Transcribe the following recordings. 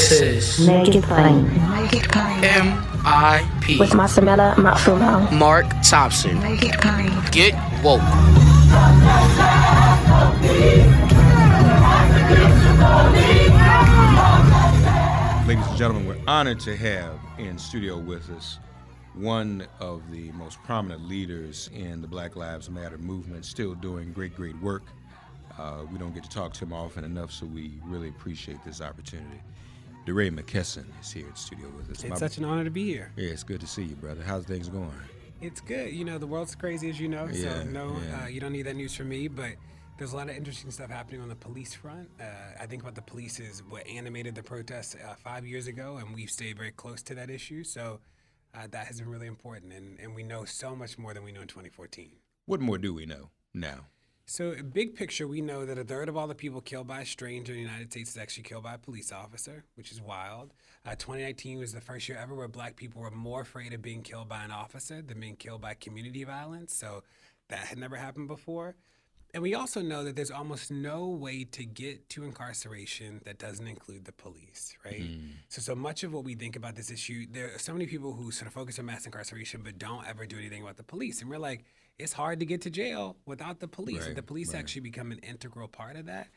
This is Make It Plain. Make It Plain. MIP With Masamela Matfumo. Mark Thompson. Make It Plain. Get woke. Ladies and gentlemen, we're honored to have in studio with us one of the most prominent leaders in the Black Lives Matter movement, still doing great work. We don't get to talk to him often enough, so we really appreciate this opportunity. DeRay McKesson is here in studio with us. It's such an honor to be here. Yeah, it's good to see you, brother. How's things going? It's good. You know, the world's crazy, as you know, Yeah, so no, yeah. you don't need that news from me, but there's a lot of interesting stuff happening on the police front. I think about the police is what animated the protests 5 years ago, and we've stayed very close to that issue, so that has been really important, and we know so much more than we knew in 2014. What more do we know now? So, big picture, we know that a third of all the people killed by a stranger in the United States is actually killed by a police officer, which is wild. 2019 was the first year ever where Black people were more afraid of being killed by an officer than being killed by community violence. So that had never happened before. And we also know that there's almost no way to get to incarceration that doesn't include the police, right? So much of what we think about this issue, there are so many people who sort of focus on mass incarceration but don't ever do anything about the police. And we're like, it's hard to get to jail without the police. And the police actually become an integral part of that.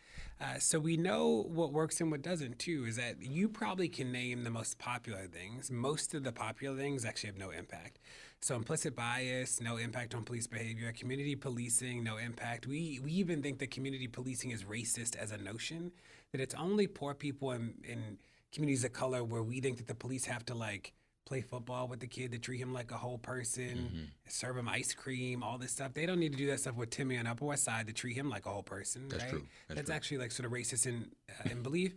So we know what works and what doesn't, too, is that you probably can name the most popular things. Most of the popular things actually have no impact. So implicit bias, no impact on police behavior. Community policing, no impact. We even think that community policing is racist as a notion, that it's only poor people in communities of color where we think that the police have to, like, play football with the kid to treat him like a whole person, serve him ice cream, all this stuff. They don't need to do that stuff with Timmy on Upper West Side to treat him like a whole person. That's right? true. That's actually like sort of racist in belief.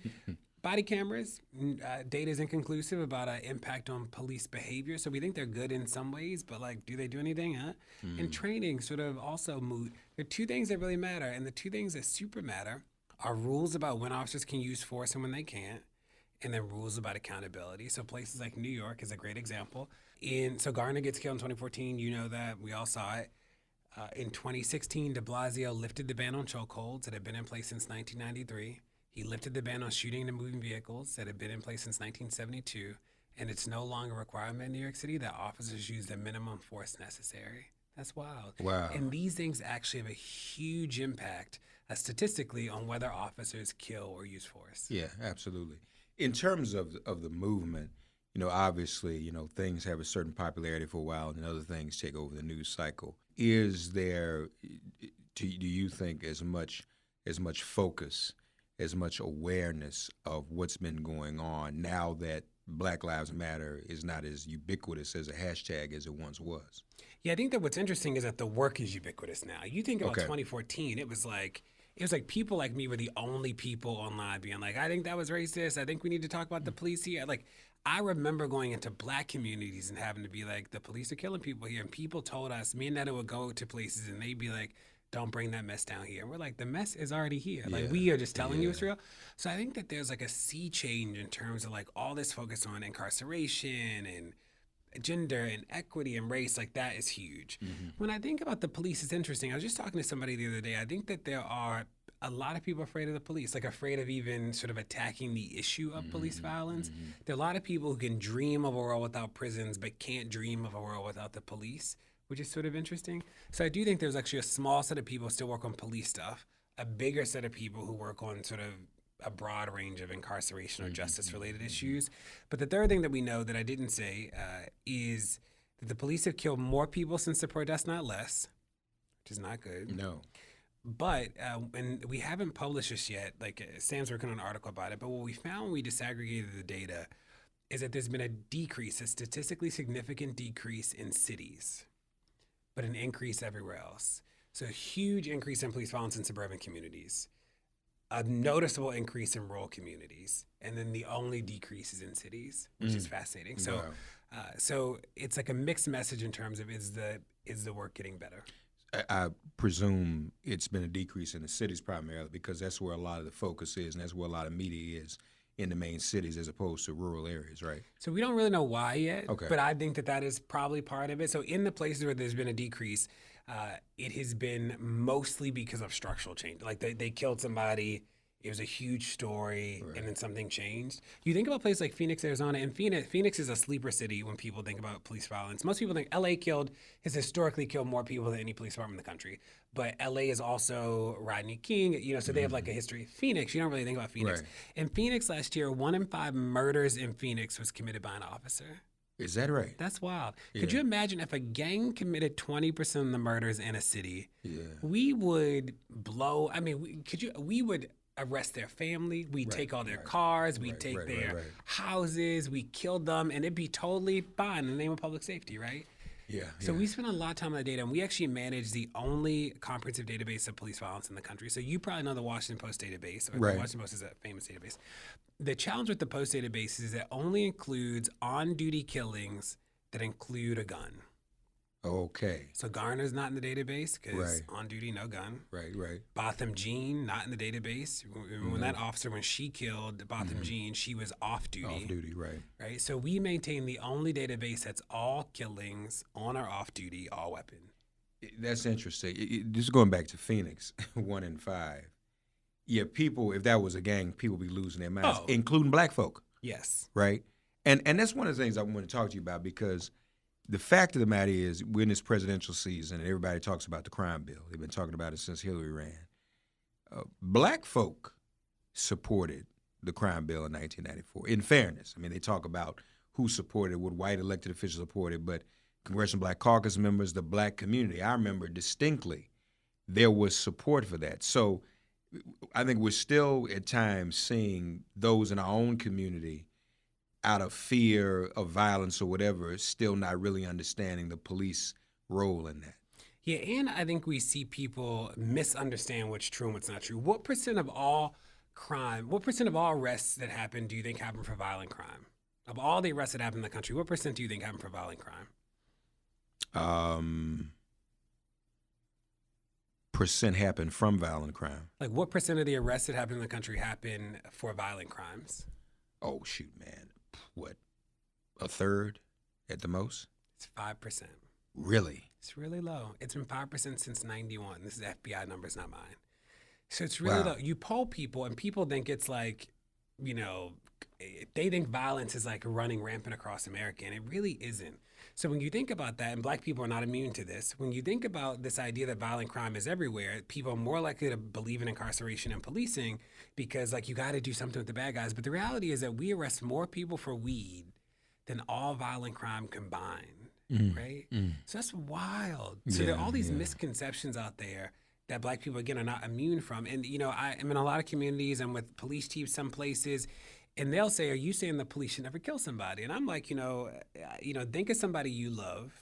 Body cameras, data is inconclusive about impact on police behavior. So we think they're good in some ways, but like, do they do anything? Huh? And training sort of also moot. There are two things that really matter, and the two things that super matter are rules about when officers can use force and when they can't, and then rules about accountability. So places like New York is a great example. So Garner gets killed in 2014. You know that. We all saw it. In 2016, de Blasio lifted the ban on chokeholds that had been in place since 1993. He lifted the ban on shooting and moving vehicles that had been in place since 1972. And it's no longer a requirement in New York City that officers use the minimum force necessary. That's wild. Wow. And these things actually have a huge impact statistically on whether officers kill or use force. Yeah, absolutely. In terms of the movement, you know, obviously, you know, things have a certain popularity for a while and other things take over the news cycle. Is there, do you think, as much focus, as much awareness of what's been going on now that Black Lives Matter is not as ubiquitous as a hashtag as it once was? Yeah, I think that what's interesting is that the work is ubiquitous now. You think about 2014, it was like people like me were the only people online being like, I think that was racist. I think we need to talk about the police here. Like, I remember going into Black communities and having to be like, the police are killing people here. And people told us, me and Netta would go to places and they'd be like, don't bring that mess down here. And we're like, the mess is already here. Like, we are just telling you it's real. So I think that there's like a sea change in terms of like all this focus on incarceration and gender and equity and race, like that is huge. When I think about the police, it's interesting. I was just talking to somebody the other day. I think that there are a lot of people afraid of the police, like afraid of even sort of attacking the issue of police violence. There are a lot of people who can dream of a world without prisons, but can't dream of a world without the police, which is sort of interesting. So I do think there's actually a small set of people who still work on police stuff, a bigger set of people who work on sort of a broad range of incarceration or justice-related issues. But the third thing that we know that I didn't say is that the police have killed more people since the protest, not less, which is not good. No. But, and we haven't published this yet, like Sam's working on an article about it, but what we found when we disaggregated the data is that there's been a decrease, a statistically significant decrease in cities, but an increase everywhere else. So a huge increase in police violence in suburban communities, a noticeable increase in rural communities, and then the only decrease is in cities, which is fascinating. So, so it's like a mixed message in terms of is the work getting better? I presume it's been a decrease in the cities primarily because that's where a lot of the focus is and that's where a lot of media is in the main cities as opposed to rural areas, right? So we don't really know why yet, Okay. but I think that is probably part of it. So in the places where there's been a decrease, it has been mostly because of structural change. Like they killed somebody, It was a huge story, and then something changed. You think about places like Phoenix, Arizona, and Phoenix is a sleeper city when people think about police violence. Most people think LA has historically killed more people than any police department in the country. But LA is also Rodney King, so they have like a history. Phoenix, you don't really think about Phoenix. Right. In Phoenix last year, 1 in 5 murders in Phoenix was committed by an officer. Is that right? That's wild. Yeah. Could you imagine if a gang committed 20% of the murders in a city? Yeah. We would blow. I mean, we would arrest their family. We take all their cars. We take their houses. We killed them, and it'd be totally fine in the name of public safety, right? Yeah. So we spent a lot of time on the data, and we actually manage the only comprehensive database of police violence in the country. So you probably know the Washington Post database, or the Washington Post is a famous database. The challenge with the Post database is it only includes on-duty killings that include a gun. Okay. So Garner's not in the database because on duty, no gun. Right. Botham Jean, not in the database. When that officer, when she killed Botham Jean, she was off duty. Off duty, right. Right. So we maintain the only database that's all killings on or off duty, all weapon. That's interesting. Just going back to Phoenix, 1 in 5. Yeah, people, if that was a gang, people be losing their minds, including black folk. Yes. Right? And that's one of the things I want to talk to you about, because the fact of the matter is, we're in this presidential season, and everybody talks about the crime bill. They've been talking about it since Hillary ran. Black folk supported the crime bill in 1994. In fairness, I mean, they talk about who supported, what white elected officials supported, but Congressional Black Caucus members, the black community, I remember distinctly there was support for that. So I think we're still at times seeing those in our own community, out of fear of violence or whatever, still not really understanding the police role in that. Yeah, and I think we see people misunderstand what's true and what's not true. What percent of all arrests that happen do you think happen for violent crime? Of all the arrests that happen in the country, what percent do you think happen for violent crime? Percent happen from violent crime. Like, what percent of the arrests that happen in the country happen for violent crimes? Oh, shoot, man. What, a third at the most? It's 5%. Really? It's really low. It's been 5% since 91. This is FBI numbers, not mine. So it's really low. You poll people, and people think it's like, they think violence is like running rampant across America, and it really isn't. So when you think about that, and black people are not immune to this, when you think about this idea that violent crime is everywhere, people are more likely to believe in incarceration and policing because, like, you got to do something with the bad guys. But the reality is that we arrest more people for weed than all violent crime combined, right? So that's wild. So there are all these misconceptions out there that black people, again, are not immune from. And, I'm in a lot of communities. I'm with police chiefs some places. And they'll say, are you saying the police should never kill somebody? And I'm like, think of somebody you love.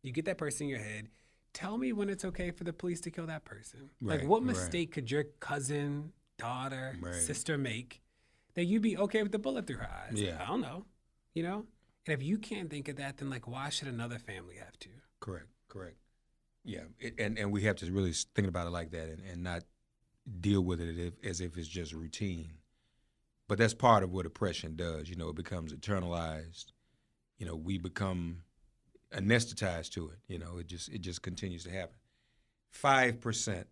You get that person in your head. Tell me when it's okay for the police to kill that person. Like, what mistake could your cousin, daughter, sister make that you'd be okay with the bullet through her eyes? Yeah. I don't know, And if you can't think of that, then, like, why should another family have to? Correct. Yeah, and we have to really think about it like that and not deal with it as if it's just routine. But that's part of what oppression does. It becomes internalized. We become anesthetized to it. It just continues to happen. 5%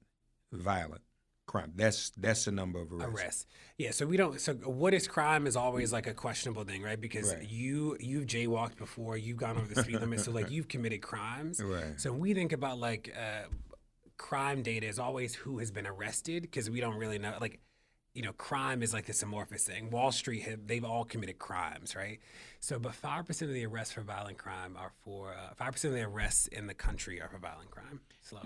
violent crime. That's the number of arrests. Yeah. So what is crime is always like a questionable thing, right? Because you've jaywalked before, you've gone over the speed limit, so like you've committed crimes. Right. So when we think about like crime data is always who has been arrested, because we don't really know. Like, crime is like this amorphous thing. Wall Street, they've all committed crimes, right? So, but 5% of the arrests for violent crime are 5% of the arrests in the country are for violent crime. Slow.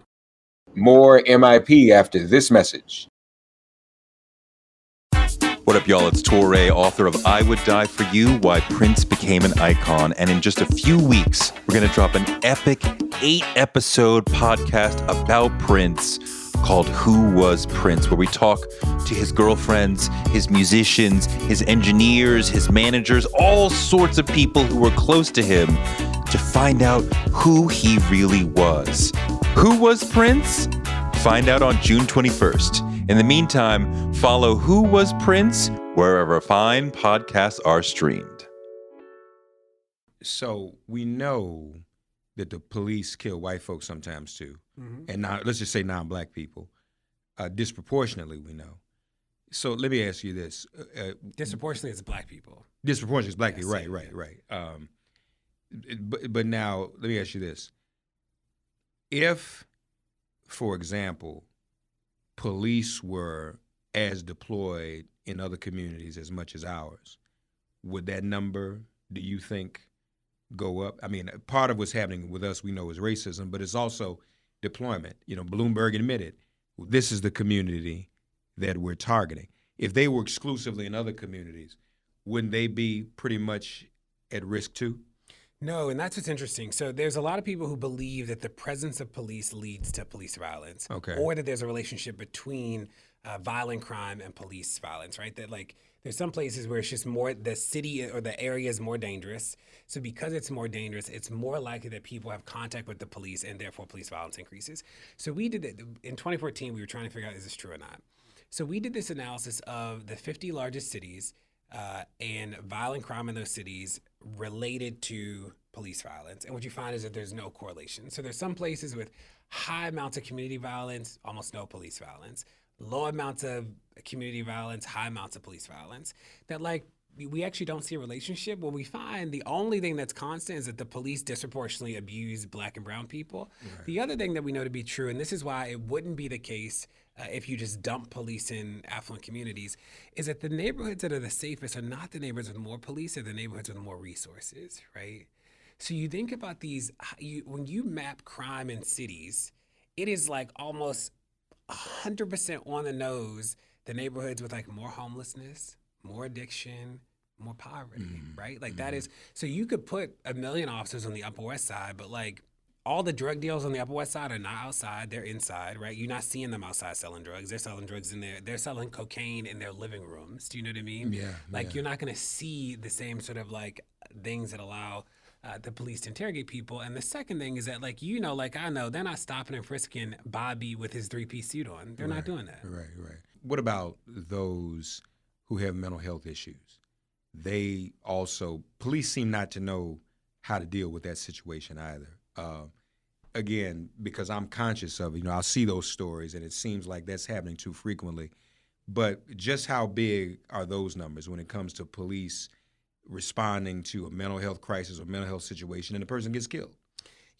More MIP after this message. What up, y'all? It's Torre, author of I Would Die For You, Why Prince Became an Icon. And in just a few weeks, we're going to drop an epic 8-episode podcast about Prince called Who Was Prince, where we talk to his girlfriends, his musicians, his engineers, his managers, all sorts of people who were close to him to find out who he really was. Who was Prince? Find out on June 21st. In the meantime, follow Who Was Prince wherever fine podcasts are streamed. So we know that the police kill white folks sometimes too. And now, let's just say non-black people. Disproportionately, we know. So let me ask you this. Disproportionately, it's black people. Disproportionately is black people. Yes, Right. But now let me ask you this. If, for example, police were as deployed in other communities as much as ours, would that number, do you think, go up? I mean, part of what's happening with us, we know, is racism, but it's also deployment. You know, Bloomberg admitted this is the community that we're targeting. If they were exclusively in other communities, wouldn't they be pretty much at risk too? No, and that's what's interesting. So there's a lot of people who believe that the presence of police leads to police violence, or that there's a relationship between violent crime and police violence, right? That like there's some places where it's just more, the city or the area is more dangerous. So because it's more dangerous, it's more likely that people have contact with the police and therefore police violence increases. So we did it in 2014. We were trying to figure out, is this true or not? So we did this analysis of the 50 largest cities and violent crime in those cities related to police violence. And what you find is that there's no correlation. So there's some places with high amounts of community violence, almost no police violence, low amounts of community violence, high amounts of police violence, that like we actually don't see a relationship. What we find, the only thing that's constant is that the police disproportionately abuse black and brown people. Right. The other thing that we know to be true, and this is why it wouldn't be the case if you just dump police in affluent communities, is that the neighborhoods that are the safest are not the neighborhoods with more police, they're the neighborhoods with more resources, right? So you think about these, when you map crime in cities, it is like almost 100% on the nose, the neighborhoods with like more homelessness, more addiction, more poverty, right? Like that is, so you could put 1 million officers on the Upper West Side, but like all the drug deals on the Upper West Side are not outside, they're inside, right? You're not seeing them outside selling drugs. They're selling drugs in there. They're selling cocaine in their living rooms. Do you know what I mean? Yeah. Like you're not gonna see the same sort of like things that allow the police to interrogate people. And the second thing is that like, you know, like I know, they're not stopping and frisking Bobby with his 3-piece suit on. They're not doing that. Right. What about those who have mental health issues? They also, police seem not to know how to deal with that situation either. Again, because I'm conscious of it, you know, I'll see those stories and it seems like that's happening too frequently. But just how big are those numbers when it comes to police responding to a mental health crisis or mental health situation and the person gets killed?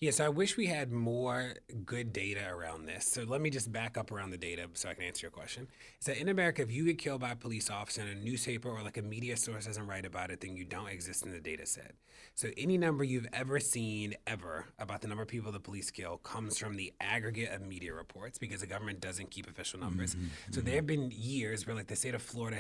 Yes, I wish we had more good data around this. So let me just back up around the data so I can answer your question. Is that in America, if you get killed by a police officer and a newspaper or like a media source doesn't write about it, then you don't exist in the data set. So any number you've ever seen ever about the number of people the police kill comes from the aggregate of media reports because the government doesn't keep official numbers. So there have been years where like the state of Florida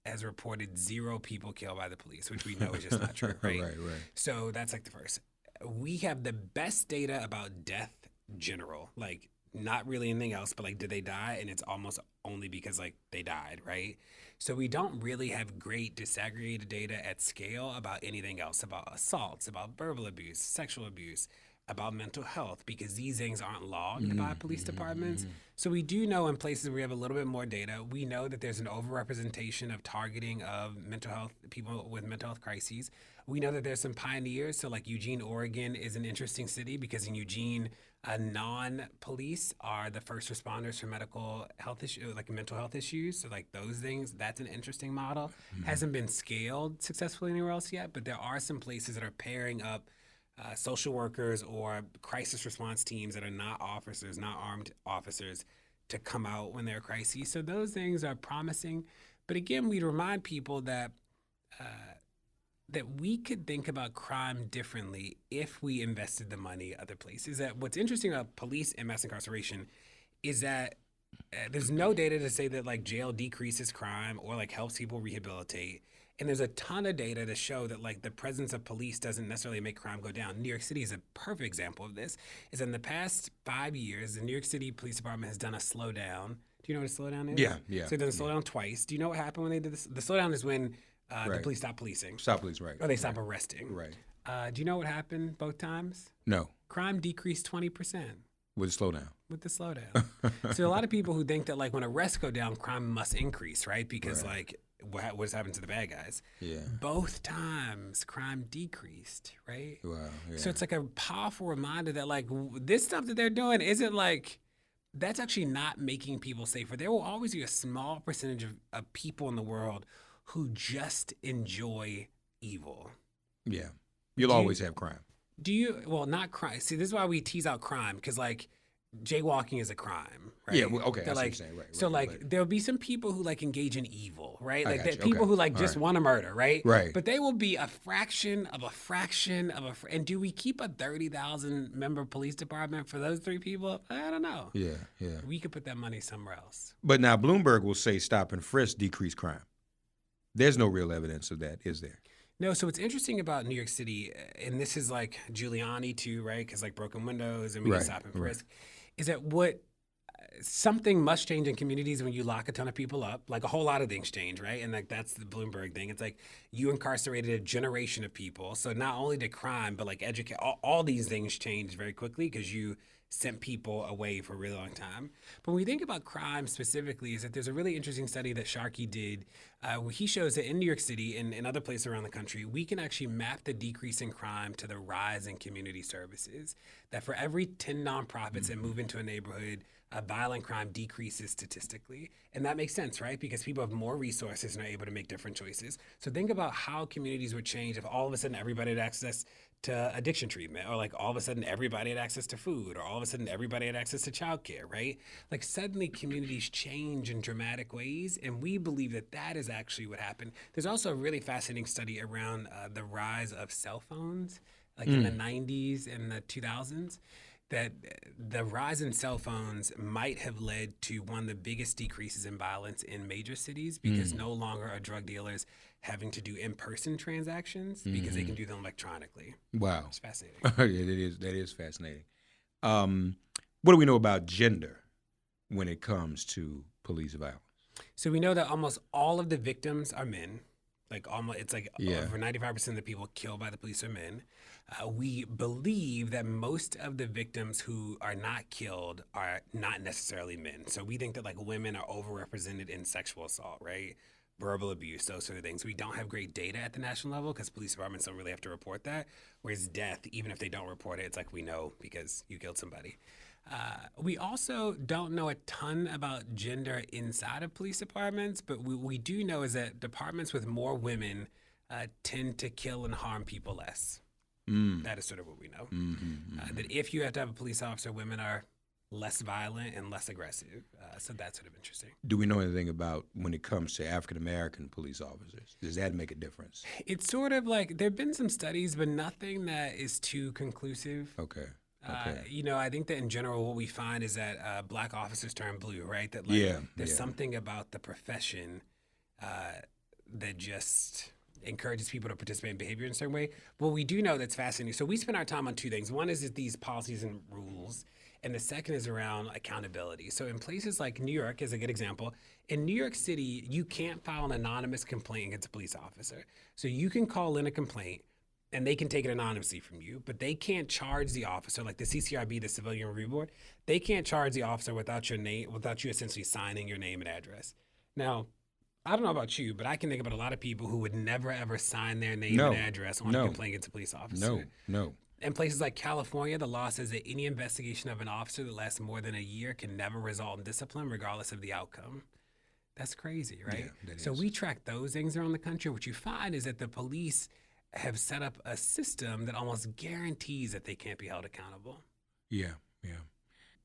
has reported 0 people killed by the police, which we know is just not true, right? Right. So that's like the first. We have the best data about death general, like not really anything else, but like did they die? And it's almost only because like they died, right? So we don't really have great disaggregated data at scale about anything else, about assaults, about verbal abuse, sexual abuse, about mental health, because these things aren't logged by police departments. So we do know in places where we have a little bit more data, we know that there's an overrepresentation of targeting of mental health, people with mental health crises. We know that there's some pioneers. So like Eugene, Oregon is an interesting city because in Eugene, non-police are the first responders for medical health issues, like mental health issues. So like those things, that's an interesting model. Hasn't been scaled successfully anywhere else yet, but there are some places that are pairing up social workers or crisis response teams that are not officers, not armed officers, to come out when there are crises. So those things are promising. But again, we'd remind people that that we could think about crime differently if we invested the money other places. That what's interesting about police and mass incarceration is that there's no data to say that like jail decreases crime or like helps people rehabilitate. And there's a ton of data to show that like the presence of police doesn't necessarily make crime go down. New York City is a perfect example of this. Is in the past 5 years, the New York City Police Department has done a slowdown. Do you know what a slowdown is? Yeah. So they've done a slowdown twice. Do you know what happened when they did this? The slowdown is when the police stop policing. Stop police, right. Or they stop arresting. Right. Do you know what happened both times? No. Crime decreased 20%. With the slowdown. With the slowdown. So a lot of people who think that like when arrests go down, crime must increase, right? Because like what's happened to the bad guys? Yeah. Both times crime decreased, right? Wow. Yeah. So it's like a powerful reminder that like this stuff that they're doing isn't like that's actually not making people safer. There will always be a small percentage of people in the world who just enjoy evil. Yeah. You'll always have crime. Well, not crime. See, this is why we tease out crime, because like jaywalking is a crime, right? Yeah, well, okay, They're I see what like, you're saying, right, so right, like there'll be some people who like engage in evil, right? I Like got you, people okay, who like all just right. want to murder, right? Right. But they will be a fraction of and do we keep a 30,000 member police department for those three people? I don't know. Yeah, yeah. We could put that money somewhere else. But now Bloomberg will say stop and frisk decrease crime. There's no real evidence of that, is there? No, so what's interesting about New York City, and this is like Giuliani too, right? Because like broken windows and we can stop and frisk, is that something must change in communities when you lock a ton of people up. Like a whole lot of things change, right? And like that's the Bloomberg thing. It's like you incarcerated a generation of people. So not only did crime, but like all these things changed very quickly because you sent people away for a really long time. But when we think about crime specifically, is that there's a really interesting study that Sharkey did. Where he shows that in New York City and in other places around the country, we can actually map the decrease in crime to the rise in community services. That for every 10 nonprofits that move into a neighborhood, violent crime decreases statistically. And that makes sense, right? Because people have more resources and are able to make different choices. So think about how communities would change if all of a sudden everybody had access to addiction treatment, or like all of a sudden everybody had access to food, or all of a sudden everybody had access to childcare, right? Like suddenly communities change in dramatic ways, and we believe that that is actually what happened. There's also a really fascinating study around the rise of cell phones, like in the 90s and the 2000s, that the rise in cell phones might have led to one of the biggest decreases in violence in major cities, because no longer are drug dealers having to do in-person transactions because they can do them electronically. Wow. It's fascinating. Yeah, that is fascinating. What do we know about gender when it comes to police violence? So we know that almost all of the victims are men. Like it's like over 95% of the people killed by the police are men. We believe that most of the victims who are not killed are not necessarily men. So we think that like women are overrepresented in sexual assault, right? Verbal abuse, those sort of things. We don't have great data at the national level because police departments don't really have to report that. Whereas death, even if they don't report it, it's like we know because you killed somebody. We also don't know a ton about gender inside of police departments, but what we do know is that departments with more women tend to kill and harm people less. That is sort of what we know. That if you have to have a police officer, women are less violent and less aggressive. So that's sort of interesting. Do we know anything about when it comes to African-American police officers? Does that make a difference? It's sort of like there have been some studies, but nothing that is too conclusive. Okay. I think that in general, what we find is that black officers turn blue, right? That like, there's something about the profession that just encourages people to participate in behavior in a certain way. What we do know that's fascinating. So we spend our time on two things. One is these policies and rules, and the second is around accountability. So in places like New York is a good example. In New York City, you can't file an anonymous complaint against a police officer. So you can call in a complaint, and they can take it anonymously from you, but they can't charge the officer, like the CCRB, the Civilian Review Board, they can't charge the officer without your name, without you essentially signing your name and address. Now, I don't know about you, but I can think about a lot of people who would never ever sign their name and address on a complaint against a police officer. No. In places like California, the law says that any investigation of an officer that lasts more than a year can never result in discipline, regardless of the outcome. That's crazy, right? Yeah, that so is. we track those things around the country. What you find is that the police have set up a system that almost guarantees that they can't be held accountable. Yeah.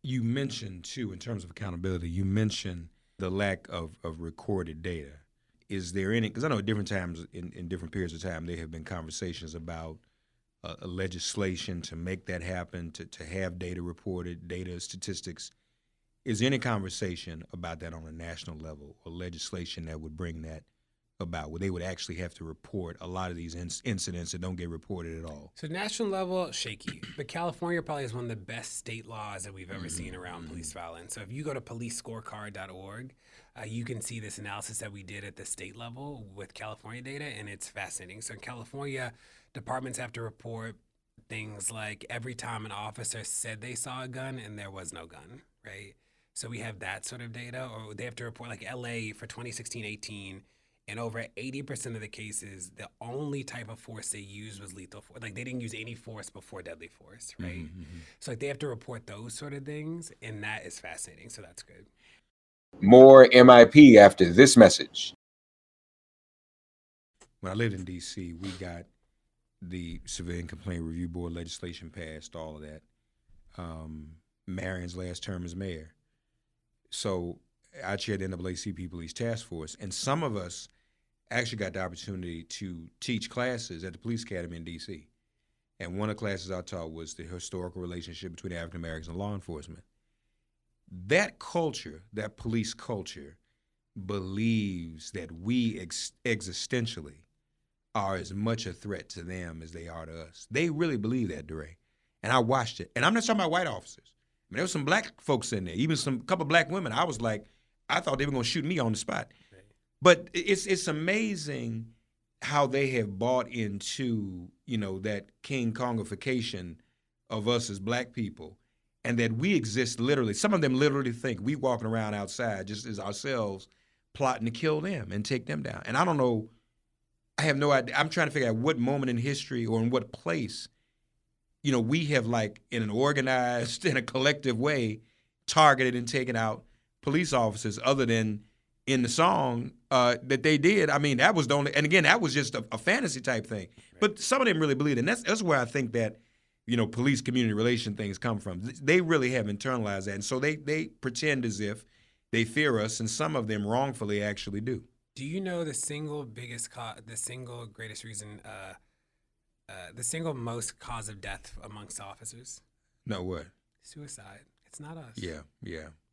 You mentioned, too, in terms of accountability, you mentioned the lack of recorded data. Is there any, because I know at different times, in different periods of time, there have been conversations about a legislation to make that happen, to have data reported, data statistics. Is there any conversation about that on a national level, or legislation that would bring that about, where they would actually have to report a lot of these incidents that don't get reported at all? So national level, shaky. But California probably is one of the best state laws that we've ever seen around police violence. So if you go to policescorecard.org, you can see this analysis that we did at the state level with California data, and it's fascinating. So in California, departments have to report things like every time an officer said they saw a gun and there was no gun, right? So we have that sort of data. Or they have to report, like LA for 2016-18, And over 80% of the cases, the only type of force they used was lethal force. Like, they didn't use any force before deadly force, right? So, like, they have to report those sort of things, and that is fascinating. So that's good. More MIP after this message. When I lived in D.C., we got the Civilian Complaint Review Board legislation passed, all of that. Marion's last term as mayor. So I chaired the NAACP Police Task Force, and some of us actually got the opportunity to teach classes at the Police Academy in D.C. And one of the classes I taught was the historical relationship between African Americans and law enforcement. That culture, that police culture, believes that we existentially are as much a threat to them as they are to us. They really believe that, DeRay. And I watched it. And I'm not talking about white officers. I mean, there was some black folks in there, even some couple black women. I was like, I thought they were going to shoot me on the spot. Right. But it's amazing how they have bought into, that King Kongification of us as black people, and that we exist literally. Some of them literally think we walking around outside just as ourselves plotting to kill them and take them down. And I don't know, I have no idea. I'm trying to figure out what moment in history or in what place, we have, like, in an organized, in a collective way, targeted and taken out police officers other than in the song that they did. I mean, that was the only, and again, that was just a fantasy type thing. Right. But some of them really believe it. And that's where I think that, police community relation things come from. They really have internalized that. And so they pretend as if they fear us, and some of them wrongfully actually do. Do you know the single biggest the single greatest reason, the single most cause of death amongst officers? No, what? Suicide. It's not us. Yeah.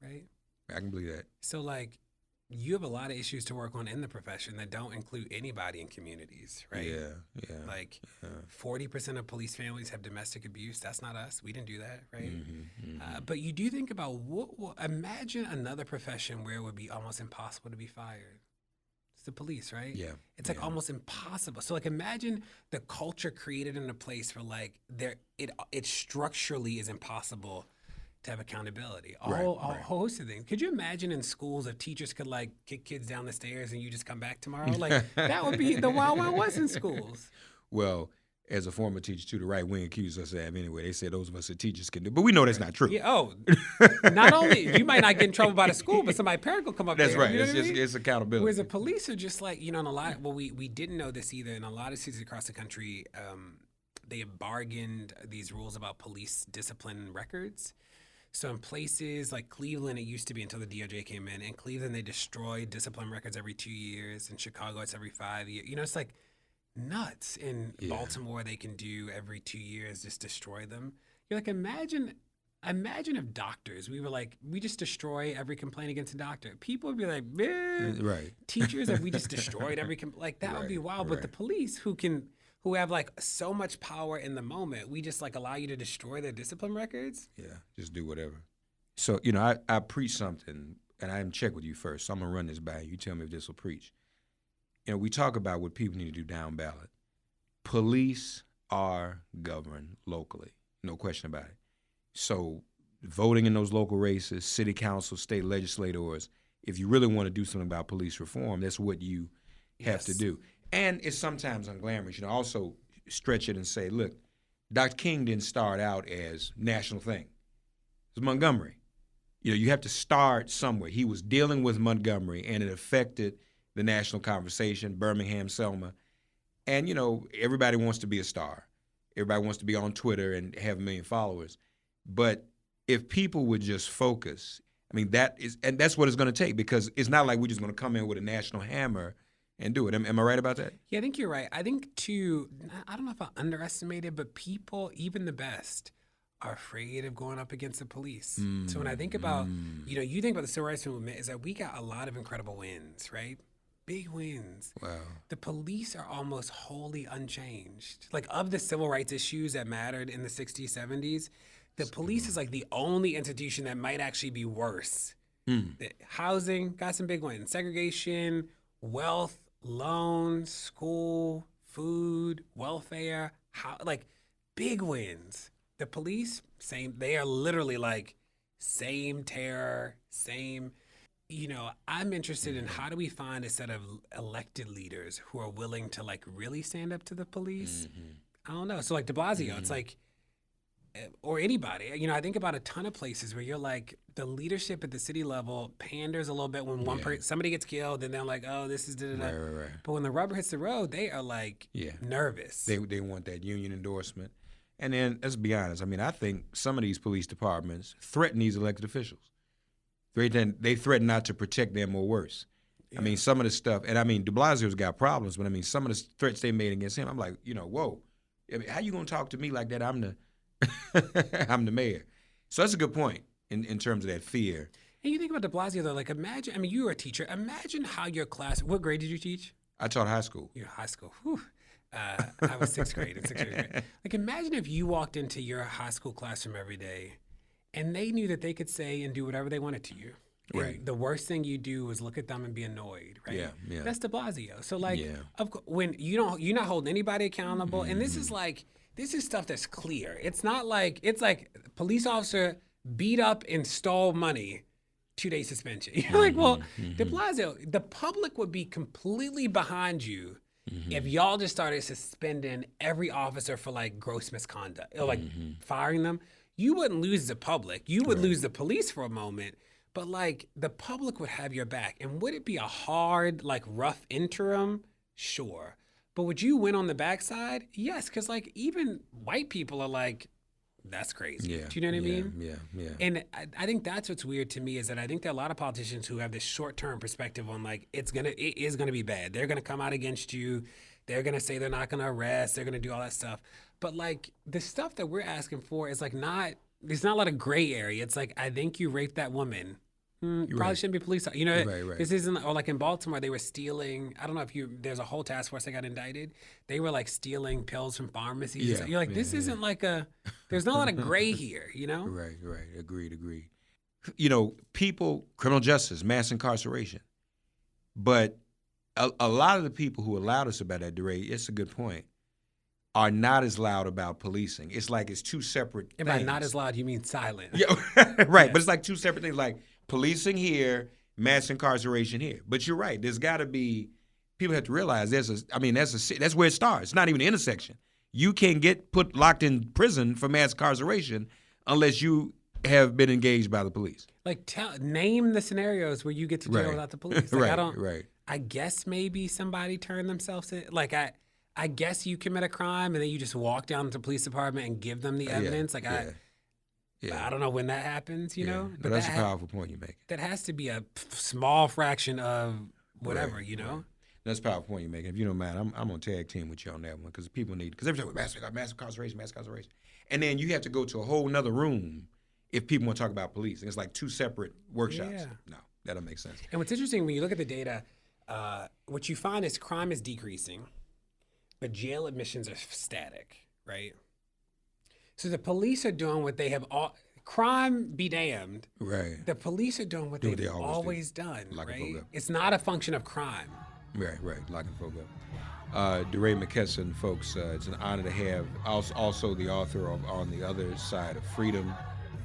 Right? I can believe that. So, like, you have a lot of issues to work on in the profession that don't include anybody in communities, right? Yeah. Like, 40% of police families have domestic abuse. That's not us. We didn't do that, right? But you do think about, imagine another profession where it would be almost impossible to be fired. It's the police, right? Yeah. It's like almost impossible. So, like, imagine the culture created in a place where, like, it structurally is impossible to have accountability. A whole host of things. Could you imagine in schools if teachers could, like, kick kids down the stairs and you just come back tomorrow? Like, that would be the Wild Wild West in schools. Well, as a former teacher, too, the right wing accused us of that anyway. They said those of us that teachers can do, but we know that's not true. Yeah, not only, you might not get in trouble by the school, but somebody parent will come up that's there. That's right. It's accountability. Whereas the police are just like, in a lot, we didn't know this either. In a lot of cities across the country, they have bargained these rules about police discipline records. So in places like Cleveland, it used to be until the DOJ came in. In Cleveland, they destroy discipline records every 2 years. In Chicago, it's every 5 years. It's like nuts. In Baltimore, they can do every 2 years, just destroy them. You're like, imagine if doctors, we just destroy every complaint against a doctor. People would be like, right. Teachers, if we just destroyed every complaint, that would be wild. But the police who have, like, so much power in the moment, we just, like, allow you to destroy their discipline records? Yeah, just do whatever. So, I preach something, and I haven't checked with you first, so I'm going to run this by you. You tell me if this will preach. We talk about what people need to do down ballot. Police are governed locally, no question about it. So voting in those local races, city council, state legislators, if you really want to do something about police reform, that's what you have to do. And it's sometimes unglamorous. Also stretch it and say, look, Dr. King didn't start out as national thing. It was Montgomery. You have to start somewhere. He was dealing with Montgomery, and it affected the national conversation, Birmingham, Selma. And, everybody wants to be a star. Everybody wants to be on Twitter and have 1 million followers. But if people would just focus, that's what it's going to take, because it's not like we're just going to come in with a national hammer and do it. Am I right about that? Yeah, I think you're right. I think, too, I don't know if I underestimated, but people, even the best, are afraid of going up against the police. So when I think about, you think about the civil rights movement, is that we got a lot of incredible wins, right? Big wins. Wow. The police are almost wholly unchanged. Like, of the civil rights issues that mattered in the 60s, 70s, the police is, like, the only institution that might actually be worse. The housing, got some big wins. Segregation, wealth, loans, school, food, welfare, big wins. The police, same. They are literally like same terror, same. I'm interested in how do we find a set of elected leaders who are willing to like really stand up to the police? I don't know. So like de Blasio, it's like, or anybody, I think about a ton of places where you're like, the leadership at the city level panders a little bit when somebody gets killed, and they're like, oh, this is da-da-da. Right. But when the rubber hits the road, they are like nervous. They want that union endorsement. And then let's be honest. I mean, I think some of these police departments threaten these elected officials. They threaten not to protect them or worse. Yeah. I mean, some of the stuff, and I mean, de Blasio's got problems, but I mean, some of the threats they made against him, I'm like, whoa. I mean, how you gonna talk to me like that? I'm the mayor. So that's a good point in terms of that fear. And you think about de Blasio, though, like imagine, I mean, you were a teacher. Imagine how your class, what grade did you teach? I taught high school. You're high school. Whew. I was sixth grade. Like imagine if you walked into your high school classroom every day and they knew that they could say and do whatever they wanted to you. Right. And the worst thing you do is look at them and be annoyed, right? Yeah. That's de Blasio. So like, when you're not holding anybody accountable, and this is stuff that's clear. It's not like it's like police officer beat up and stole money, 2-day suspension. You're like, well, de Blasio, the public would be completely behind you if y'all just started suspending every officer for like gross misconduct or like firing them. You wouldn't lose the public. You would lose the police for a moment, but like the public would have your back. And would it be a hard, like rough interim? Sure. But would you win on the backside? Yes, because like even white people are like, that's crazy. Yeah. Do you know what I mean? Yeah. And I think that's what's weird to me is that I think there are a lot of politicians who have this short-term perspective on like it is gonna be bad. They're gonna come out against you. They're gonna say they're not gonna arrest. They're gonna do all that stuff. But like the stuff that we're asking for is like there's not a lot of gray area. It's like, I think you raped that woman. Probably shouldn't be police. Right. This isn't, or like in Baltimore, they were stealing. I don't know if there's a whole task force that got indicted. They were like stealing pills from pharmacies. Yeah, You're like, this isn't like there's not a lot of gray here, Right. Agreed. People, criminal justice, mass incarceration. But a lot of the people who are loudest about that, DeRay, it's a good point, are not as loud about policing. It's like it's two separate things. And by not as loud, you mean silent. Yeah, right. Yeah. But it's like two separate things, like policing here, mass incarceration here. But you're right. There's got to be, people have to realize that's where it starts. It's not even an intersection. You can get locked in prison for mass incarceration unless you have been engaged by the police. Like name the scenarios where you get to jail without the police. Like, right. I guess maybe somebody turned themselves in. Like I guess you commit a crime and then you just walk down to the police department and give them the evidence. I don't know when that happens, know. But that's a powerful point you make. That has to be a small fraction of whatever, Right. That's a powerful point you make. If you don't mind, I'm gonna tag team with you on that one because people need, because every time mass incarceration, and then you have to go to a whole nother room if people want to talk about police. And it's like two separate workshops. Yeah. No, that don't make sense. And what's interesting when you look at the data, what you find is crime is decreasing, but jail admissions are static, right? So the police are doing what they have crime be damned. Right. The police are doing what they've always done, right? It's not a function of crime. Right. Locking folk up. DeRay McKesson, folks, it's an honor to have also the author of On the Other Side of Freedom,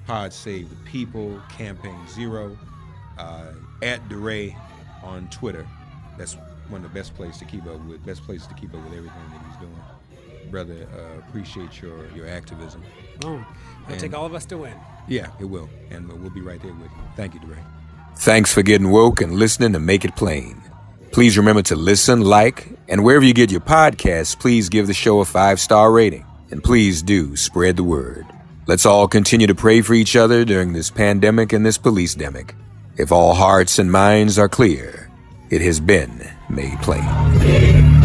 Pod Save the People, Campaign Zero, at DeRay on Twitter. That's one of the best places to keep up with everything that he's doing. Brother, appreciate your activism. It'll take all of us to win. Yeah, it will. And we'll be right there with you. Thank you, DeRay. Thanks for getting woke and listening to Make It Plain. Please remember to listen, like, and wherever you get your podcasts, please give the show a 5-star rating. And please do spread the word. Let's all continue to pray for each other during this pandemic and this police-demic. If all hearts and minds are clear, it has been made plain.